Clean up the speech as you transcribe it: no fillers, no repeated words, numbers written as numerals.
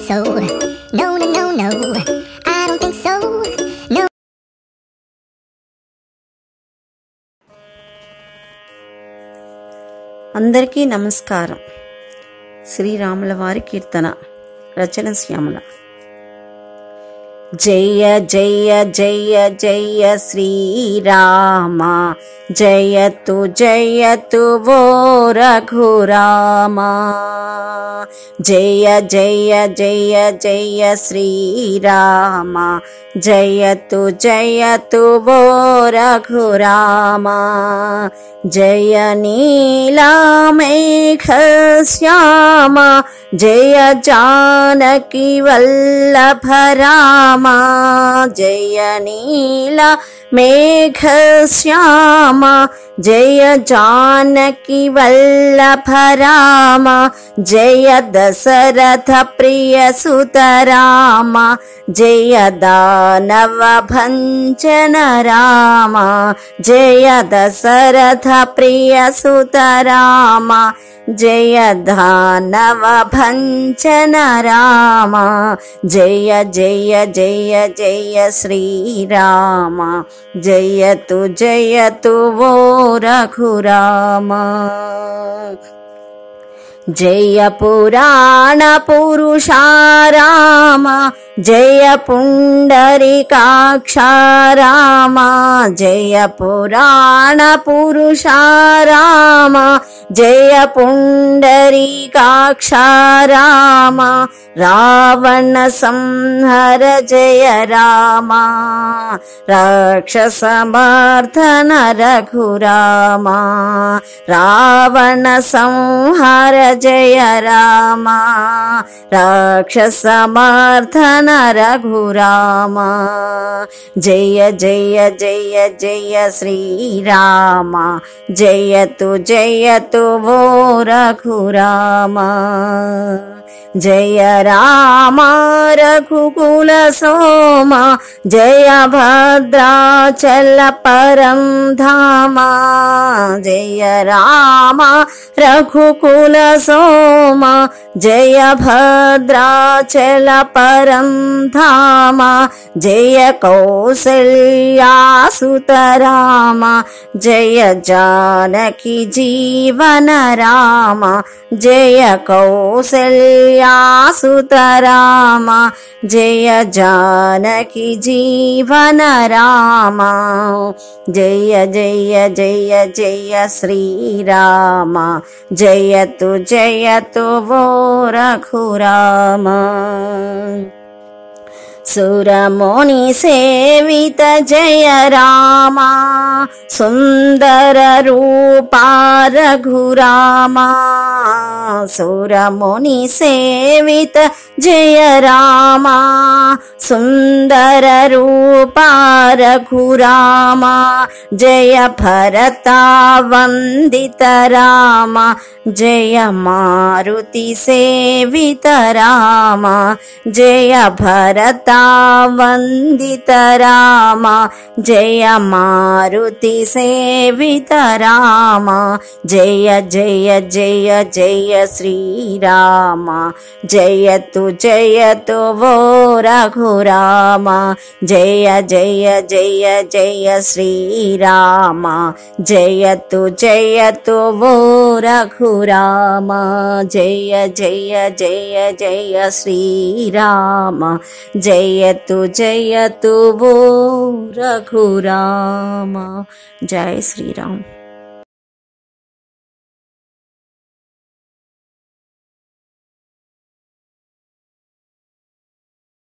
so. No, no, no, no, I don't think so. No. అందరికీ నమస్కారం. శ్రీరాముల వారి కీర్తన. రచన శ్యామల. జయ జయ జయ జయ శ్రీరామ, జయతు జయతు ఓ రఘురామ. జయ జయ జయ జయ శ్రీరామ, జయతు జయతు ఓ రఘురామ. జయ నీలా మేఘ శ్యామ, జయ జానకి వల్లభ రామ. జయ నీలా మేఘ శ్యామ, జయ జానకి వల్లభ రామ. జయ దశరథ ప్రియ సుత రామ, జయ దానవ భంజన రామ. జయ దశరథ ప్రియ సుత రామ, జయ దానవ భంజన రామ. జయ జయ జయ జయ శ్రీరామ, జయతు జయతు ఓ రఘురామ. జయ పురాణ పురుషా రామ, జయ పుండరీకాక్ష రామ. జయ పురాణ పురుషా రామ, జయ పుండరీకాక్ష రామ. రావణ సంహర జయ రామ, రాక్షస మర్దన రఘురామ. రావణ సంహర జయ రామ, రాక్షస మర్దన రఘురామ. జయ జయ జయ జయ శ్రీరామ, జయతు జయతు ఓ రఘురామ. జయ రామ రఘుకుల సోమ, జయ భద్రాచల పరం ధామ. జయ రామ రఘుకుల సోమ, జయ భద్రాచల పరం ధామ. జయ కౌసల్యాసుత రామ, జయ జానకి జీవన రామ. జయ కౌసల్యాసుత రామ, జయ జానకి జీవన రామ. జయ జయ జయ జయ శ్రీరామ, జయతు జయతు ఓ రఘురామ. సురముని సేవిత జయ రామ, సుందర రూపా రఘురామ. సురముని సేవిత జయ రామ, సుందర రూపా రఘురామ. జయ భరత వందిత రామ, జయ మారుతి సేవిత రామ. జయ భరత వందిత రామ, జయ మారుతి సేవిత రామ. జయ జయ జయ జయ శ్రీరామ, జయతు జయతు ఓ రఘురామ. జయ జయ జయ జయ శ్రీరామ, జయతు జయతు ఓ రఘురామ. జయ జయ జయ జయ శ్రీరామ, జయతు జయతు ఓ రఘురామ. జయ శ్రీరామ్.